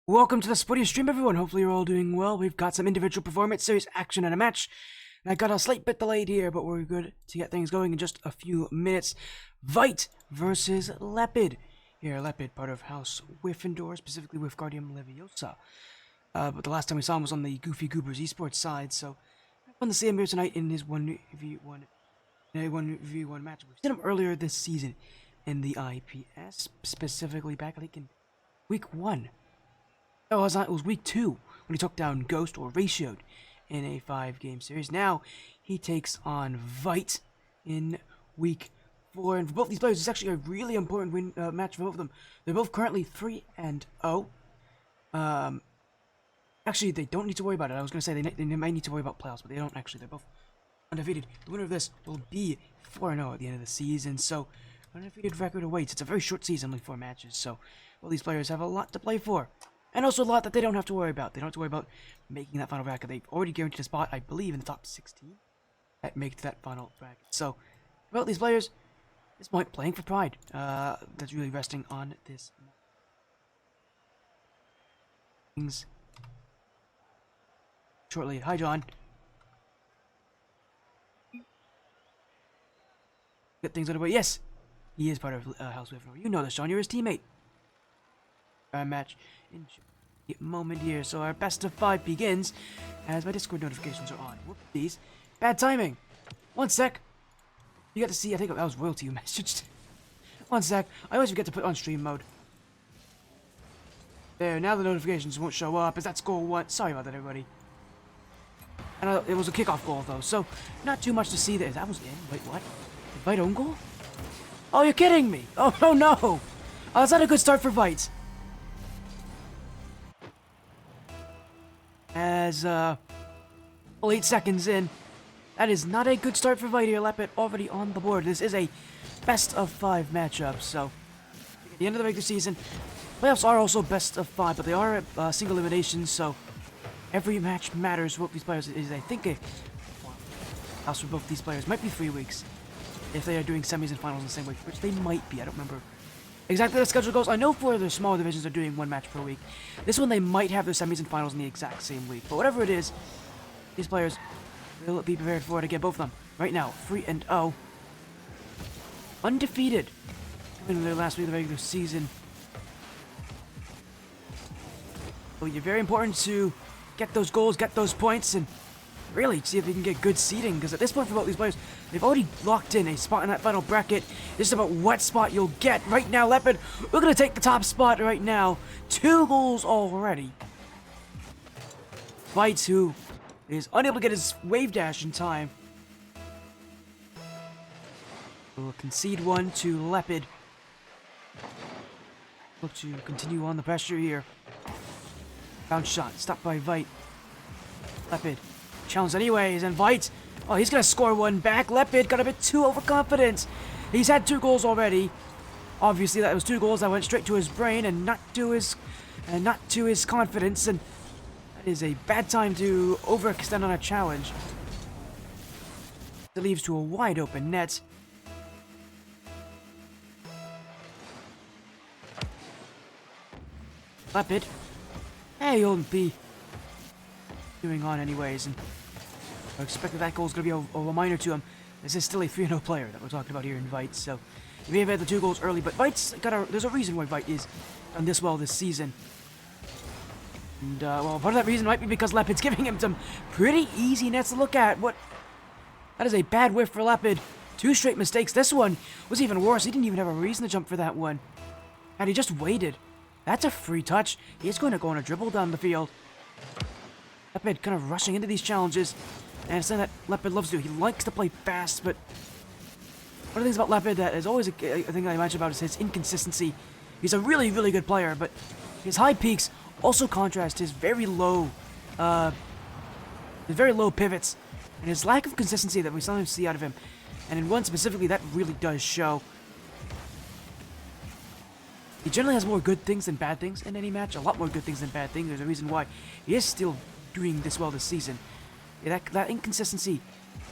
Welcome to the Sporty stream, everyone. Hopefully you're all doing well. We've got some individual performance, serious action, and a match. And I got a slight bit delayed here, but we're good to get things going in just a few minutes. Vite versus Lepid. Here, Lepid, part of House Wyffendor, specifically with Guardium Leviosa. But the last time we saw him was on the Goofy Goobers esports side, so fun to see him here tonight in his 1v1 match. We've seen him earlier this season in the IPS, specifically back, I think, in week 1. Oh, it was week 2 when he took down Ghost or Ratioed in a 5-game series. Now he takes on Vite in week 4, and for both these players, it's actually a really important match for both of them. They're both currently 3-0. Actually, they don't need to worry about it. I was going to say they might need to worry about playoffs, but they don't actually. They're both undefeated. The winner of this will be 4-0 at the end of the season. So, undefeated record awaits. It's a very short season, only 4 matches. So, well, these players have a lot to play for. And also a lot that they don't have to worry about. They don't have to worry about making that final bracket. They've already guaranteed a spot, I believe, in the top 16 that make that final bracket. So, about these players, at this point, playing for pride. That's really resting on this. Things shortly. Hi, John. Get things underway. Yes, he is part of House Wyffendor. You know this, John. You're his teammate. Our match in a moment here. So our best of 5 begins as my Discord notifications are on. Whoopsies. Bad timing. 1 sec. You got to see, I think that was royalty you messaged. 1 sec. I always forget to put on stream mode. There, now the notifications won't show up as that's goal 1. Sorry about that, everybody. And it was a kickoff goal, though, so not too much to see there. That was in. Wait, what? Did Vite own goal? Oh, you're kidding me. Oh no. Oh, that's not a good start for Vite. As, 8 seconds in. That is not a good start for Vite here. Lepid already on the board. This is a best of 5 matchup, so at the end of the regular season, playoffs are also best of 5, but they are single elimination, so every match matters for both these players. Is I think a house for both these players might be 3 weeks if they are doing semis and finals in the same week, which they might be. I don't remember exactly the schedule goes. I know for the smaller divisions they're doing 1 match per week. This one they might have their semis and finals in the exact same week. But whatever it is, these players will be prepared for it again. Both of them right now 3-0, undefeated in their last week of the regular season. So you're very important to get those goals, get those points, and really see if you can get good seeding, because at this point for both these players, they've already locked in a spot in that final bracket. It's about what spot you'll get. Right now, Lepid, we're going to take the top spot right now. 2 goals already. Vite, who is unable to get his wave dash in time, will concede 1 to Lepid. Look to continue on the pressure here. Bounce shot, stopped by Vite. Lepid challenged anyways, and Vite, oh, he's gonna score 1 back. Lepid got a bit too overconfident. He's had 2 goals already. Obviously, that was 2 goals that went straight to his brain and not to his confidence, and that is a bad time to overextend on a challenge. It leaves to a wide open net. Lepid, hey, you'll be doing on anyways, and I expect that goal's going to be a reminder to him. This is still a 3-0 player that we're talking about here in Vite, so he may have had the 2 goals early, but Vite's there's a reason why Vite is done this well this season. And, well, part of that reason might be because Lepid's giving him some pretty easy nets to look at. That is a bad whiff for Lepid. 2 straight mistakes. This one was even worse. He didn't even have a reason to jump for that one. And he just waited. That's a free touch. He's going to go on a dribble down the field. Lepid kind of rushing into these challenges, and it's something that Lepid loves to do. He likes to play fast, but one of the things about Lepid that is always a thing that I mention about is his inconsistency. He's a really, really good player, but his high peaks also contrast his very low pivots, and his lack of consistency that we sometimes see out of him. And in one specifically, that really does show. He generally has more good things than bad things in any match. A lot more good things than bad things. There's a reason why he is still doing this well this season. That inconsistency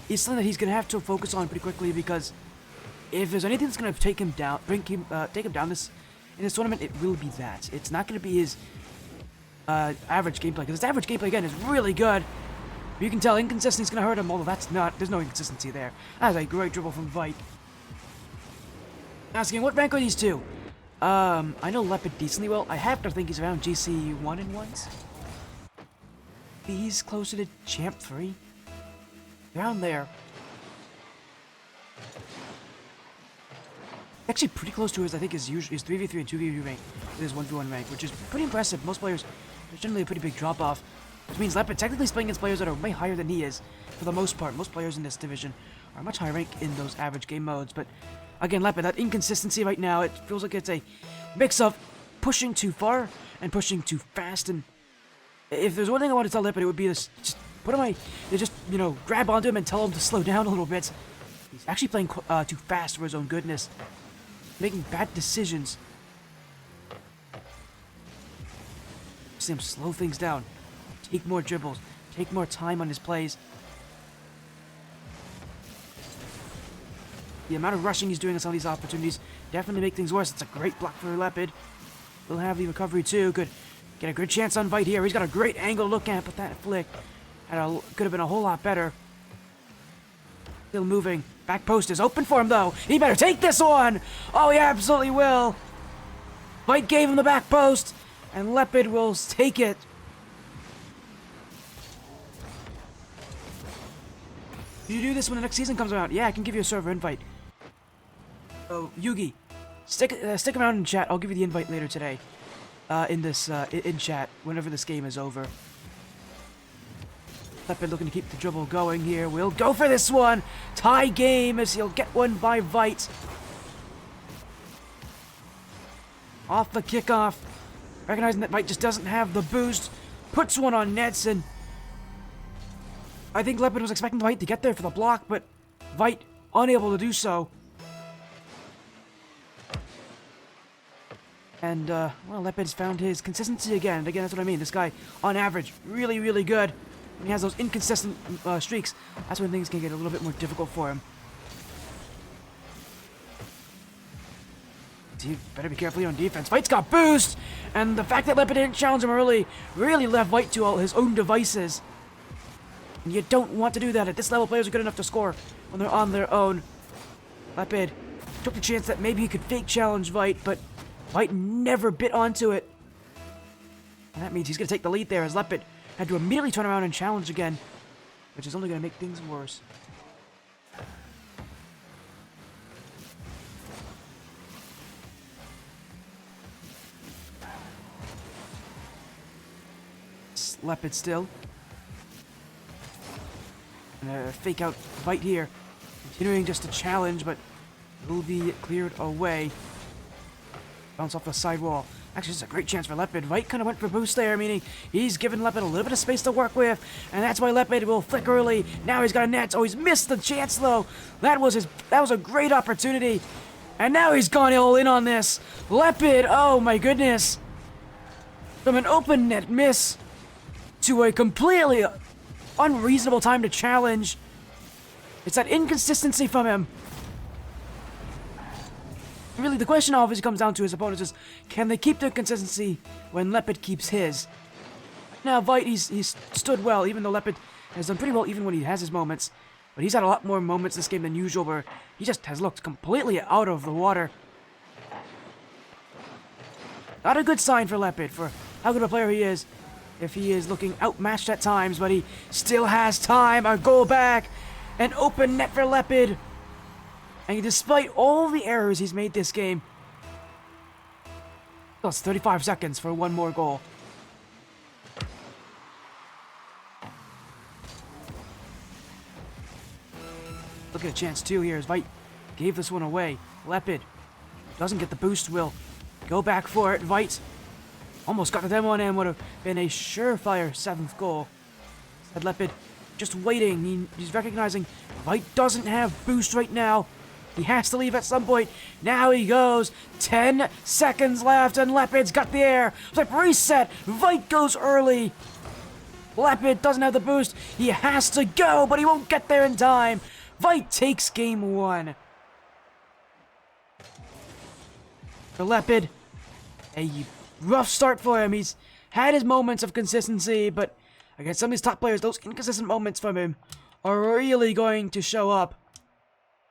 is something that he's going to have to focus on pretty quickly, because if there's anything that's going to take him down, take him down in this tournament, it will be that. It's not going to be his average gameplay, because his average gameplay, again, is really good. You can tell inconsistency is going to hurt him, although that's not, there's no inconsistency there. That's a great dribble from Vite. Asking, what rank are these two? I know Lepid decently well. I have to think he's around GC 1 and 1s. He's closer to Champ 3. Around there. Actually pretty close to his, I think, his 3v3 and 2v2 rank. His 1v1 rank, which is pretty impressive. Most players, there's generally a pretty big drop-off. Which means Lepid technically is playing against players that are way higher than he is, for the most part. Most players in this division are much higher rank in those average game modes, but again, Lepid, that inconsistency right now, it feels like it's a mix of pushing too far and pushing too fast, and if there's one thing I want to tell Lepid, it would be this, just put him away, just, you know, grab onto him and tell him to slow down a little bit. He's actually playing too fast for his own goodness, making bad decisions. See him slow things down. Take more dribbles. Take more time on his plays. The amount of rushing he's doing on some of these opportunities definitely make things worse. It's a great block for Lepid. He'll have the recovery too. Could get a good chance on Vite here. He's got a great angle to look at, but that flick could have been a whole lot better. Still moving. Back post is open for him though. He better take this one. Oh, he absolutely will. Vite gave him the back post, and Lepid will take it. You do this when the next season comes around. Yeah, I can give you a server invite. Oh, Yugi, stick around in chat. I'll give you the invite later today. In chat whenever this game is over. Lepid looking to keep the dribble going here. We'll go for this one. Tie game as he'll get one by Vite. Off the kickoff. Recognizing that Vite just doesn't have the boost. Puts one on nets, and I think Lepid was expecting Vite to get there for the block, but Vite unable to do so. And, well, Lepid's found his consistency again. And again, that's what I mean. This guy, on average, really, really good. When he has those inconsistent streaks, that's when things can get a little bit more difficult for him. You better be careful here on defense. Vite's got boost! And the fact that Lepid didn't challenge him early really left Vite to all his own devices. And you don't want to do that. At this level, players are good enough to score when they're on their own. Lepid took the chance that maybe he could fake challenge Vite, but Vite never bit onto it. And that means he's going to take the lead there, as Lepid had to immediately turn around and challenge again, which is only going to make things worse. Lepid still. And fake out Vite here. Continuing just to challenge, but it will be cleared away. Bounce off the sidewall. Actually, this is a great chance for Lepid. Vite kind of went for boost there, meaning he's given Lepid a little bit of space to work with, and that's why Lepid will flick early. Now he's got a net. Oh, he's missed the chance though. That was a great opportunity, and now he's gone all in on this. Lepid, oh my goodness, from an open net miss to a completely unreasonable time to challenge. It's that inconsistency from him. Really, the question obviously comes down to his opponents is, can they keep their consistency when Lepid keeps his? Now, Vite, he's stood well, even though Lepid has done pretty well even when he has his moments. But he's had a lot more moments this game than usual where he just has looked completely out of the water. Not a good sign for Lepid, for how good a player he is, if he is looking outmatched at times, but he still has time. A goal back, an open net for Lepid. And despite all the errors he's made this game, it's 35 seconds for one more goal. Look at a chance too here as Vite gave this one away. Lepid doesn't get the boost, will go back for it. Vite almost got the demo on him, would have been a surefire 7th goal. Said Lepid just waiting. He's recognizing Vite doesn't have boost right now. He has to leave at some point. Now he goes. 10 seconds left, and Lepid's got the air. Flip reset. Vite goes early. Lepid doesn't have the boost. He has to go, but he won't get there in time. Vite takes game 1. For Lepid, a rough start for him. He's had his moments of consistency, but against some of these top players, those inconsistent moments from him are really going to show up.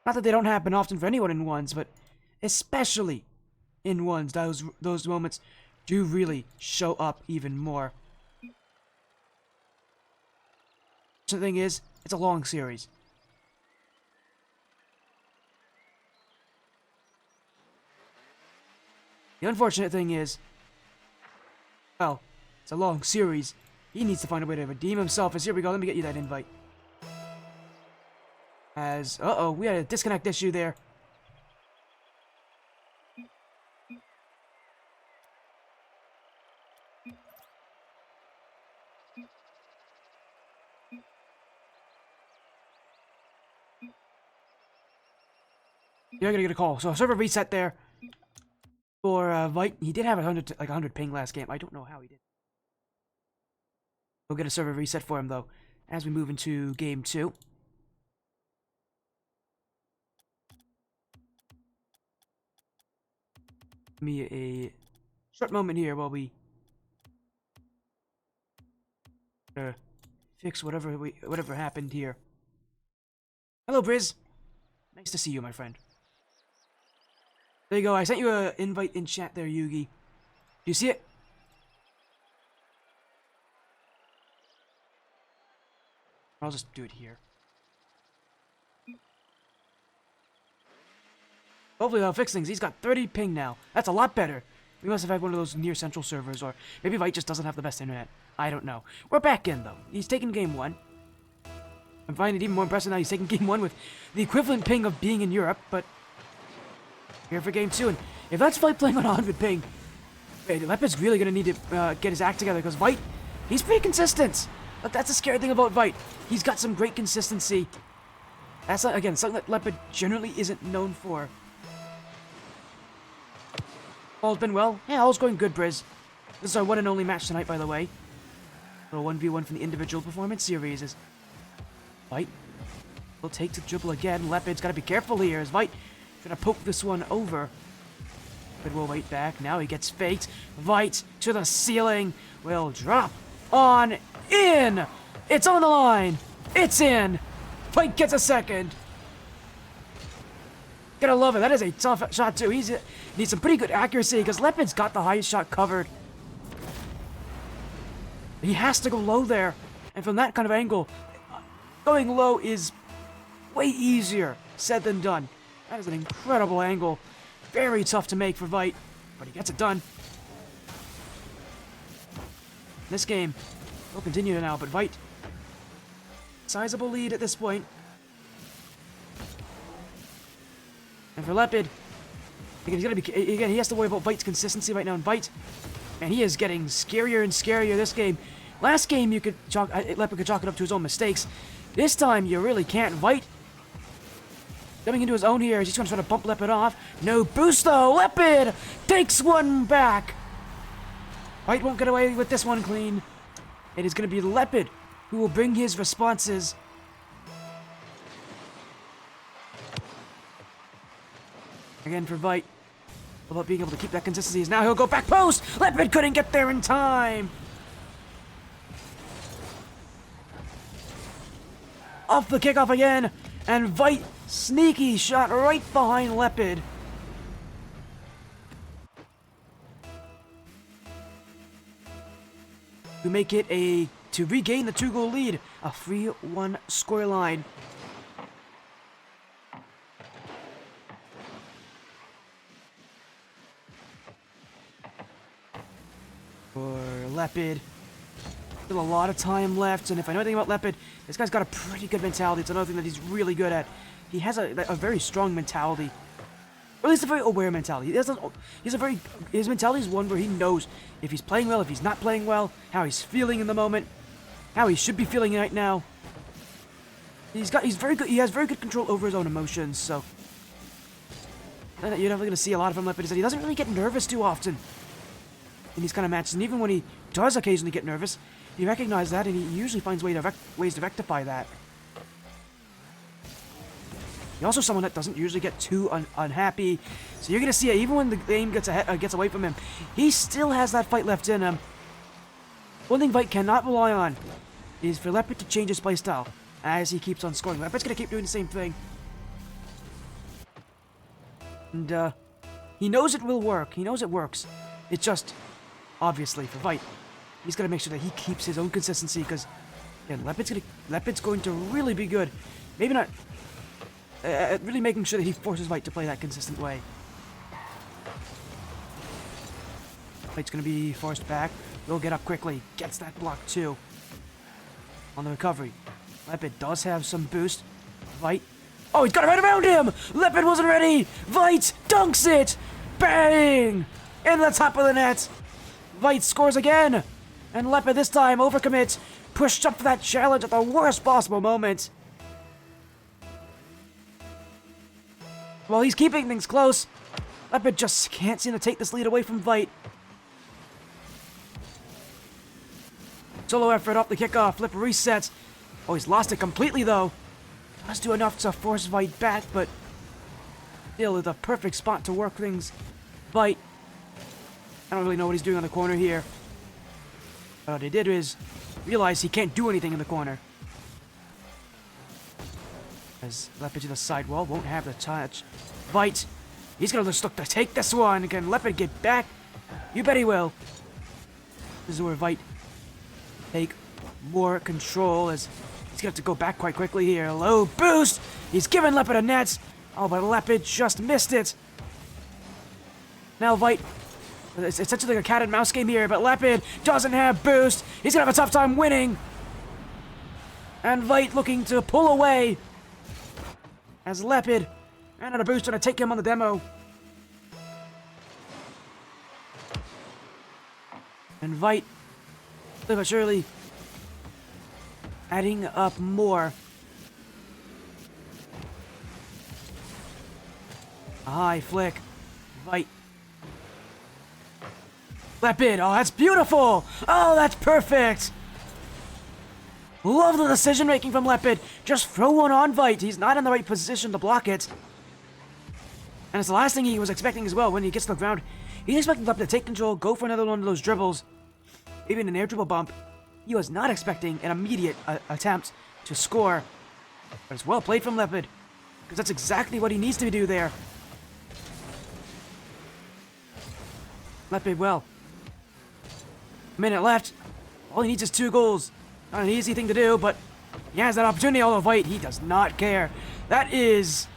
Not that they don't happen often for anyone in ones, but especially in ones, those moments do really show up even more. The thing is, it's a long series. The unfortunate thing is, well, it's a long series. He needs to find a way to redeem himself. As here we go, let me get you that invite. As, uh-oh, we had a disconnect issue there. You're gonna get a call. So server reset there for Vite. He did have 100 ping last game. I don't know how he did. We'll get a server reset for him though as we move into game 2. Give me a short moment here while we fix whatever happened here. Hello, Briz. Nice to see you, my friend. There you go. I sent you an invite in chat there, Yugi. Do you see it? I'll just do it here. Hopefully that'll fix things. He's got 30 ping now. That's a lot better. We must have had one of those near central servers, or maybe Vite just doesn't have the best internet. I don't know. We're back in, though. He's taking game 1. I'm finding it even more impressive now he's taking game 1 with the equivalent ping of being in Europe, but here for game 2. And if that's Vite playing on 100 ping, Lepid's really going to need to get his act together, because Vite, he's pretty consistent. But that's the scary thing about Vite. He's got some great consistency. That's, again, something that Lepid generally isn't known for. All's been well? Yeah, all's going good, Briz. This is our one and only match tonight, by the way. A 1v1 from the individual performance series is Vite will take the dribble again. Lepid's got to be careful here as Vite trying to poke this one over. Lepid will wait back. Now he gets faked. Vite to the ceiling will drop on in. It's on the line. It's in. Vite gets a second. Gotta love it. That is a tough shot too. He needs some pretty good accuracy because Lepid's got the highest shot covered. He has to go low there. And from that kind of angle, going low is way easier said than done. That is an incredible angle. Very tough to make for Vite, but he gets it done. This game will continue now, but Vite, sizable lead at this point. And for Lepid, again, he has to worry about Vite's consistency right now. And Vite, and he is getting scarier and scarier this game. Last game, you could Lepid could chalk it up to his own mistakes. This time, you really can't. Vite coming into his own here as he's trying to bump Lepid off. No boost though. Lepid takes one back. Vite won't get away with this one clean. It is going to be Lepid who will bring his responses. Again for Vite, about being able to keep that consistency. Now he'll go back post. Lepid couldn't get there in time. Off the kickoff again, and Vite, sneaky shot right behind Lepid. To make it to regain the 2-goal lead, a 3-1 scoreline. For Lepid. Still a lot of time left, and if I know anything about Lepid, this guy's got a pretty good mentality. It's another thing that he's really good at. He has a very strong mentality. Or at least a very aware mentality. His mentality is one where he knows if he's playing well, if he's not playing well, how he's feeling in the moment, how he should be feeling right now. He's very good. He has very good control over his own emotions. So you're definitely going to see a lot of him. Lepid is that he doesn't really get nervous too often in these kind of matches, and even when he does occasionally get nervous, he recognizes that, and he usually finds ways to rectify that. He's also someone that doesn't usually get too unhappy, so you're gonna see it even when the game gets away from him. He still has that fight left in him. One thing Vite cannot rely on is for Lepid to change his playstyle as he keeps on scoring. Lepid's gonna keep doing the same thing. And, he knows it will work. He knows it works. It's just, obviously, for Vite, he's gonna make sure that he keeps his own consistency, because, again, Lepid's going to really be good. Maybe not, really making sure that he forces Vite to play that consistent way. Vite's gonna be forced back. Will get up quickly. Gets that block too. On the recovery. Lepid does have some boost. Vite. Oh, he's got it right around him! Lepid wasn't ready! Vite dunks it! Bang! In the top of the net! Vite scores again! And Lepid this time overcommits. Pushed up for that challenge at the worst possible moment. While he's keeping things close, Lepid just can't seem to take this lead away from Vite. Solo effort off the kickoff. Flip resets. Oh, he's lost it completely, though. Does do enough to force Vite back, but still the perfect spot to work things. Vite. I don't really know what he's doing on the corner here. But what he did is realize he can't do anything in the corner. As Lepid to the sidewall, won't have the touch. Vite. He's gonna just look to take this one. Can Lepid get back? You bet he will. This is where Vite take more control, as he's gonna have to go back quite quickly here. Low boost! He's giving Lepid a net! Oh, but Lepid just missed it! Now Vite, it's essentially like a cat and mouse game here, but Lepid doesn't have boost! He's gonna have a tough time winning! And Vite looking to pull away, as Lepid ran out of boost, trying to take him on the demo. And Vite, slowly but surely, adding up more. A high flick. Vite. Lepid. Oh, that's beautiful. Oh, that's perfect. Love the decision making from Lepid. Just throw one on Vite. He's not in the right position to block it. And it's the last thing he was expecting as well when he gets to the ground. He's expecting Lepid to take control, go for another one of those dribbles. Even an air dribble bump. He was not expecting an immediate attempt to score. But it's well played from Lepid, because that's exactly what he needs to do there. Lepid, well, a minute left. All he needs is 2 goals. Not an easy thing to do, but he has that opportunity. Although Vite, he does not care. That is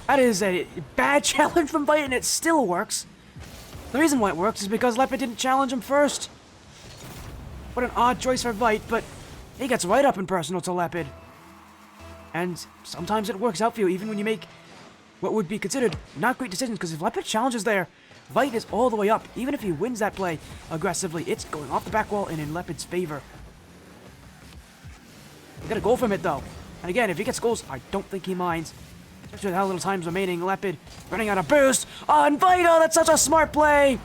a bad challenge from Vite, and it still works. The reason why it works is because Lepid didn't challenge him first. What an odd choice for Vite, but he gets right up in personal to Lepid. And sometimes it works out for you, even when you make what would be considered not great decisions, because if Lepid challenges there, Vite is all the way up. Even if he wins that play aggressively, it's going off the back wall and in Lepid's favor. You got a goal from it, though. And again, if he gets goals, I don't think he minds. Especially with how little time's remaining. Lepid running out of boost on Vite. Oh, that's such a smart play.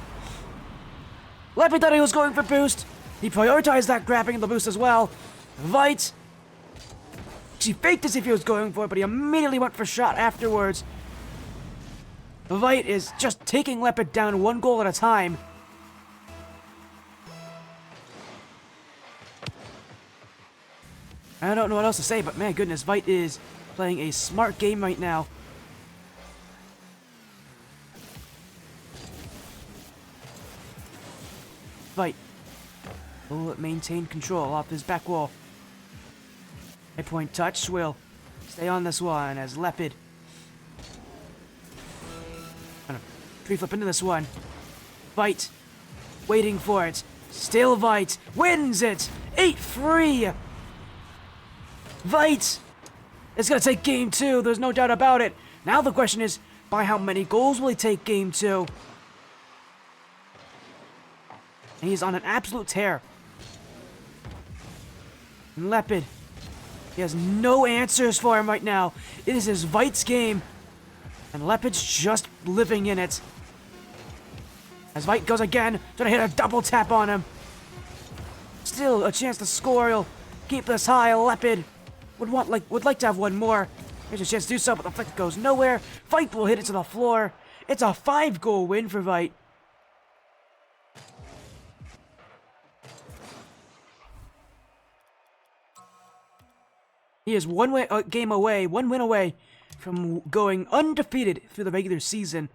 Lepid thought he was going for boost. He prioritized that grabbing the boost as well. Vite, he faked as if he was going for it, but he immediately went for shot afterwards. Vite is just taking Lepid down 1 goal at a time. I don't know what else to say, but man, goodness, Vite is playing a smart game right now. Vite will maintain control off his back wall. High point touch will stay on this one as Lepid gonna pre-flip into this one. Vite waiting for it. Still Vite wins it. 8-3. Vite is gonna take game 2. There's no doubt about it. Now the question is, by how many goals will he take game 2? And he's on an absolute tear. And Lepid, he has no answers for him right now. It is his Vite's game, and Lepid's just living in it. As Vite goes again, trying to hit a double tap on him. Still a chance to score. He'll keep this high. Lepid would like to have one more. Here's a chance to do so, but the flick goes nowhere. Vite will hit it to the floor. It's a 5-goal win for Vite. He is one win away from going undefeated through the regular season.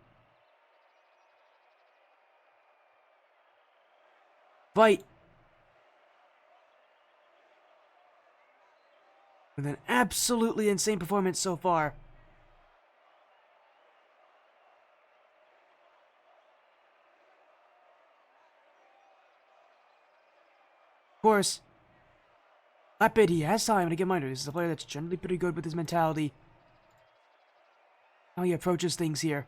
Vite with an absolutely insane performance so far. Of course, Lepid, he has time to get minor. This is a player that's generally pretty good with his mentality. How he approaches things here.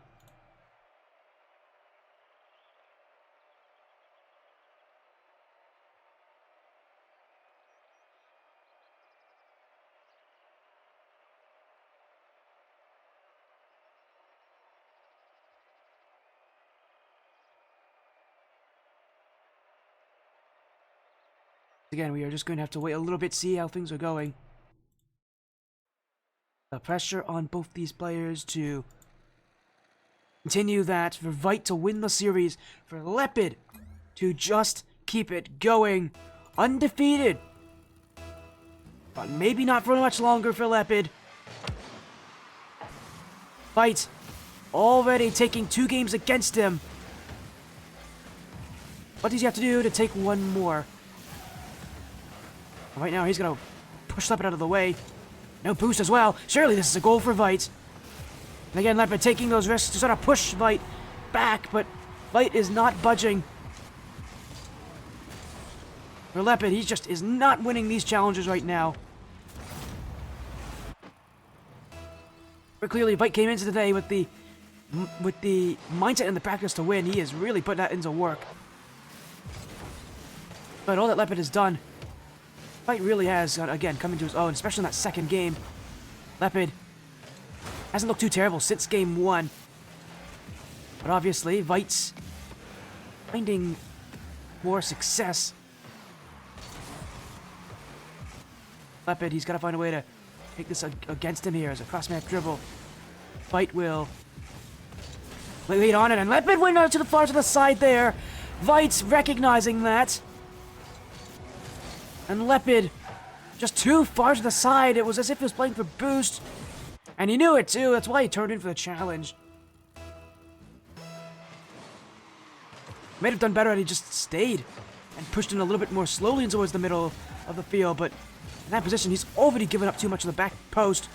Again, we are just going to have to wait a little bit, see how things are going. The pressure on both these players to continue that, for Vite to win the series, for Lepid to just keep it going. Undefeated. But maybe not for much longer for Lepid. Vite already taking 2 games against him. What does he have to do to take one more? Right now, he's going to push Lepid out of the way. No boost as well. Surely this is a goal for Vite. And again, Lepid taking those risks to sort of push Vite back, but Vite is not budging. For Lepid, he just is not winning these challenges right now. But clearly, Vite came into today with the mindset and the practice to win. He has really put that into work. But all that Lepid has done, Vite really has, again, come into his own, especially in that second game. Lepid hasn't looked too terrible since game 1. But obviously, Vite's finding more success. Lepid, he's got to find a way to take this against him here as a cross-map dribble. Vite will lead on it, and Lepid went out to the far to the side there. Vite's recognizing that. And Lepid, just too far to the side. It was as if he was playing for boost. And he knew it too. That's why he turned in for the challenge. Might have done better had he just stayed and pushed in a little bit more slowly towards the middle of the field. But in that position, he's already given up too much of the back post.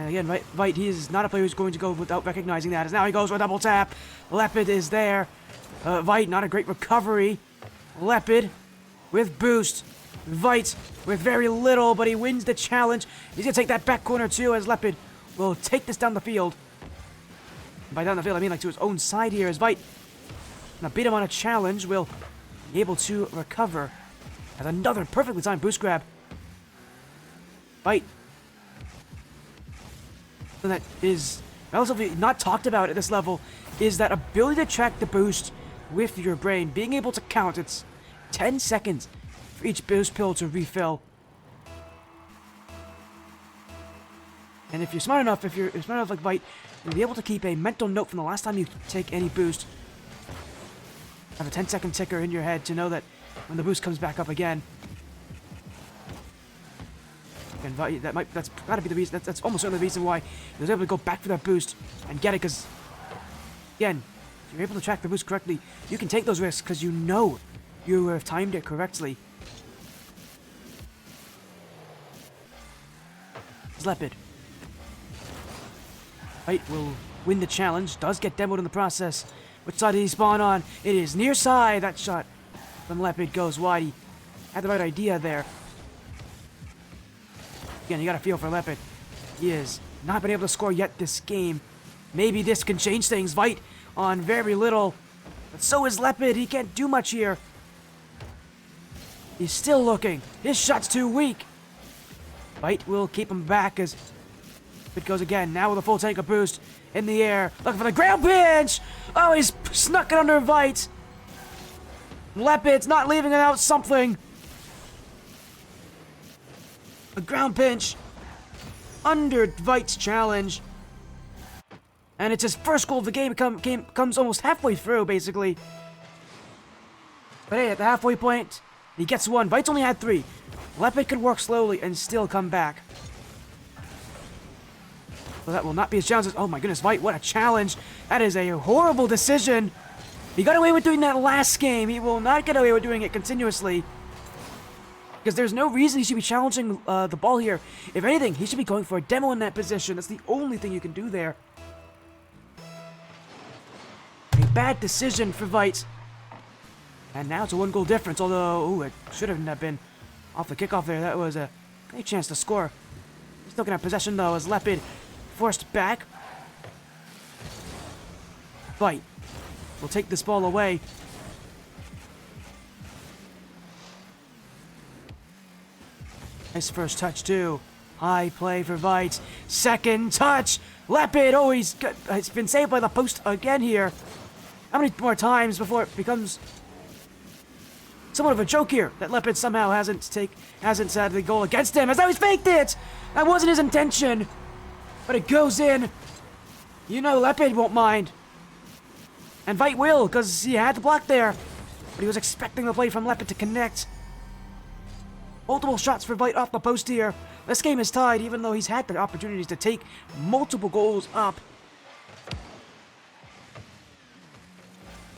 And again, Vite, he is not a player who's going to go without recognizing that. As now he goes for a double tap. Lepid is there. Vite, not a great recovery. Lepid with boost. Vite with very little, but he wins the challenge. He's going to take that back corner too, as Lepid will take this down the field. And by down the field, I mean like to his own side here, as Vite, now beat him on a challenge, will be able to recover. As another perfectly timed boost grab. Vite. Something that is relatively not talked about at this level is that ability to track the boost with your brain. Being able to count, it's 10 seconds for each boost pill to refill. And if you're smart enough, like Vite, you'll be able to keep a mental note from the last time you take any boost. Have a 10-second ticker in your head to know that when the boost comes back up again. And Vite, that's got to be the reason. That's almost certainly the reason why he was able to go back for that boost and get it. Because again, if you're able to track the boost correctly, you can take those risks because you know you have timed it correctly. Lepid. Vite will win the challenge, does get demoed in the process. Which side did he spawn on? It is near side. That shot from Lepid goes wide. He had the right idea there. Again, you got to feel for Lepid. He has not been able to score yet this game. Maybe this can change things. Vite on very little. But so is Lepid. He can't do much here. He's still looking. His shot's too weak. Vite will keep him back as it goes again. Now with a full tank of boost in the air. Looking for the ground pinch. Oh, he's snuck it under Vite. Lepid's not leaving without something. A ground pinch under Vite's challenge. And it's his first goal of the game. Comes almost halfway through, basically. But hey, at the halfway point, he gets one. Vite's only had 3. Lepid could work slowly and still come back. So that will not be his challenge. Oh my goodness, Vite, what a challenge. That is a horrible decision. He got away with doing that last game. He will not get away with doing it continuously. Because there's no reason he should be challenging the ball here. If anything, he should be going for a demo in that position. That's the only thing you can do there. A bad decision for Vite. And now it's a 1-goal difference, although, ooh, it shouldn't have been off the kickoff there. That was a great chance to score. He's still going to have possession, though, as Lepid forced back. Vite will take this ball away. Nice first touch, too. High play for Vite. Second touch. Lepid, oh, he's been saved by the post again here. How many more times before it becomes somewhat of a joke here that Lepid somehow hasn't had the goal against him, as though he's faked it! That wasn't his intention, but it goes in. You know Lepid won't mind. And Vite will, because he had the block there. But he was expecting the play from Lepid to connect. Multiple shots for Vite off the post here. This game is tied, even though he's had the opportunities to take multiple goals up.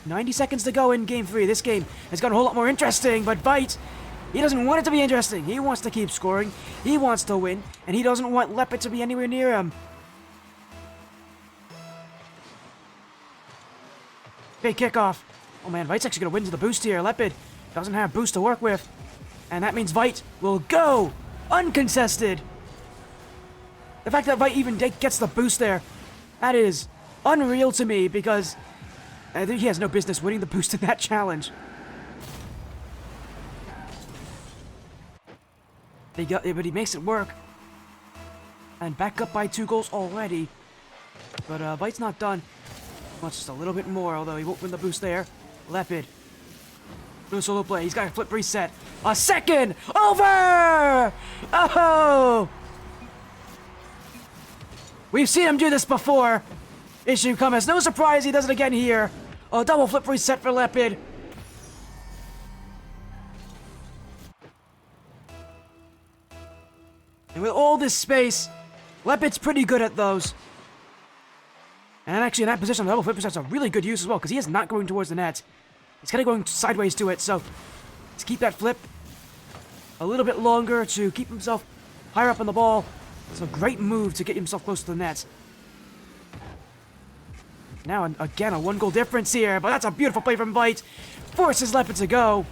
90 seconds to go in Game 3. This game has gotten a whole lot more interesting, but Vite, he doesn't want it to be interesting. He wants to keep scoring. He wants to win, and he doesn't want Lepid to be anywhere near him. Big kickoff. Oh man, Vite's actually going to win to the boost here. Lepid doesn't have boost to work with, and that means Vite will go uncontested. The fact that Vite even gets the boost there, that is unreal to me, because I think he has no business winning the boost in that challenge. But he makes it work. And back up by 2 goals already. But Vite's not done. Wants just a little bit more, although he won't win the boost there. Lepid. No solo play. He's got a flip reset. A second! Over! Oh! We've seen him do this before. Issue come as no surprise, he does it again here. A double flip reset for Lepid. And with all this space, Lepid's pretty good at those. And actually in that position, the double flip reset's a really good use as well, because he is not going towards the net. He's kind of going sideways to it, so let's keep that flip a little bit longer to keep himself higher up on the ball. It's a great move to get himself close to the net. Now, again, a 1-goal difference here, but that's a beautiful play from Vite. Forces Lepid to go.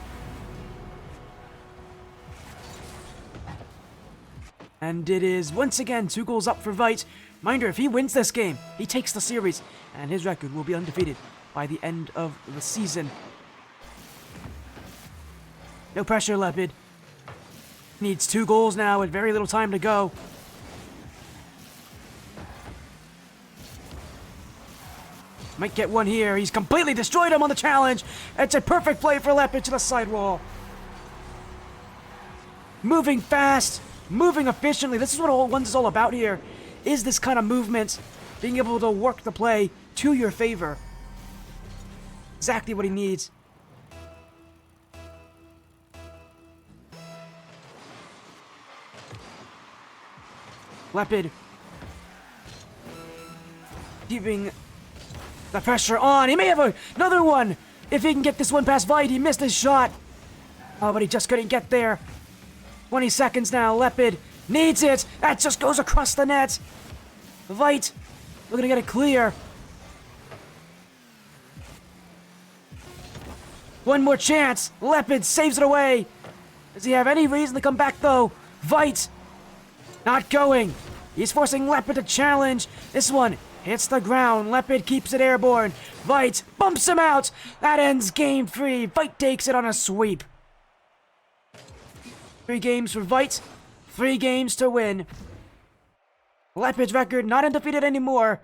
And it is, once again, 2 goals up for Vite. Reminder, if he wins this game, he takes the series, and his record will be undefeated by the end of the season. No pressure, Lepid. Needs 2 goals now with very little time to go. Might get one here. He's completely destroyed him on the challenge. It's a perfect play for Lepid to the sidewall. Moving fast, moving efficiently. This is what all ones is all about here. Is this kind of movement, being able to work the play to your favor. Exactly what he needs. Lepid keeping the pressure on. He may have another one if he can get this one past Vite. He missed his shot. Oh, but he just couldn't get there. 20 seconds now. Lepid needs it. That just goes across the net. Vite looking to get it clear. One more chance. Lepid saves it away. Does he have any reason to come back, though? Vite not going. He's forcing Lepid to challenge. This one hits the ground. Lepid keeps it airborne. Vite bumps him out. That ends Game 3. Vite takes it on a sweep. 3 games for Vite. 3 games to win. Lepid's record not undefeated anymore.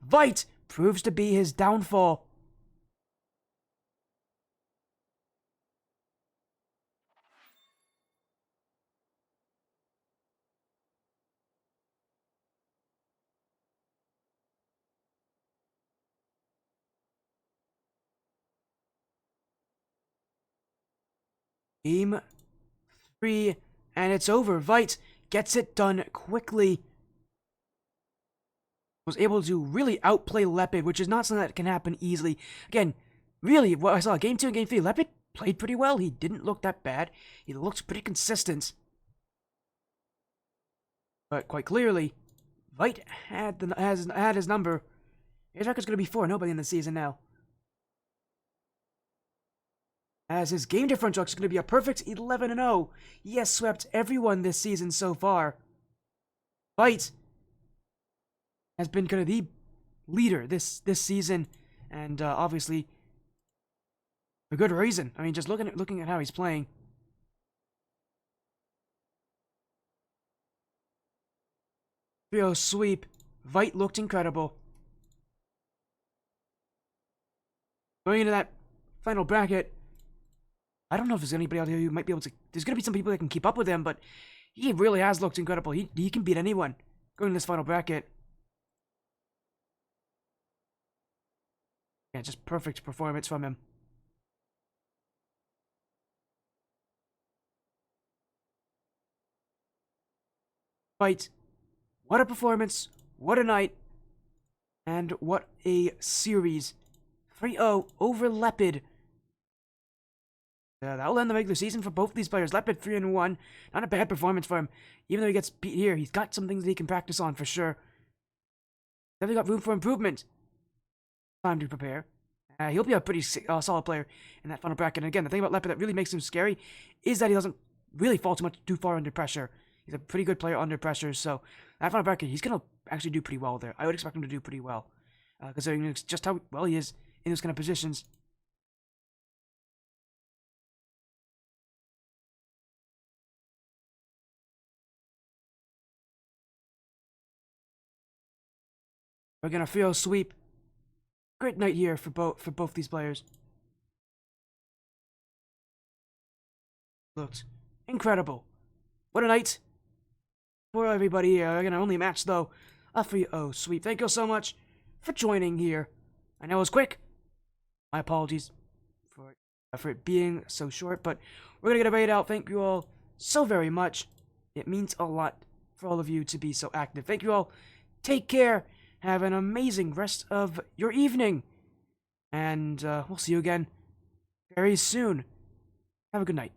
Vite proves to be his downfall. Game 3 And it's over. Vite gets it done quickly. Was able to really outplay Lepid, which is not something that can happen easily. Again, really, what I saw, Game 2 and Game 3, Lepid played pretty well. He didn't look that bad. He looked pretty consistent. But quite clearly, Vite had his number. His record's going to be 4-0 by the end of the season now. As his game differential is going to be a perfect 11-0. He has swept everyone this season so far. Vite has been kind of the leader this season, and obviously for good reason. I mean, just looking at how he's playing. Trio sweep. Vite looked incredible. Going into that final bracket, I don't know if there's anybody out here who might be able to. There's going to be some people that can keep up with him, but he really has looked incredible. He can beat anyone going in this final bracket. Yeah, just perfect performance from him. Vite, what a performance, what a night, and what a series. 3-0 over Lepid. That'll end the regular season for both these players. Lepid 3-1. Not a bad performance for him. Even though he gets beat here, he's got some things that he can practice on for sure. Definitely got room for improvement. Time to prepare. He'll be a pretty solid player in that final bracket. And again, the thing about Lepid that really makes him scary is that he doesn't really fall too far under pressure. He's a pretty good player under pressure, so that final bracket, he's going to actually do pretty well there. I would expect him to do pretty well, considering just how well he is in those kind of positions. We're going to feel sweep. Great night here for both these players. Looked incredible. What a night for everybody here. We're going to only match, though, a 3-0 sweep. Thank you so much for joining here. I know it was quick. My apologies for it being so short, but we're going to get a raid out. Thank you all so very much. It means a lot for all of you to be so active. Thank you all. Take care. Have an amazing rest of your evening. And we'll see you again very soon. Have a good night.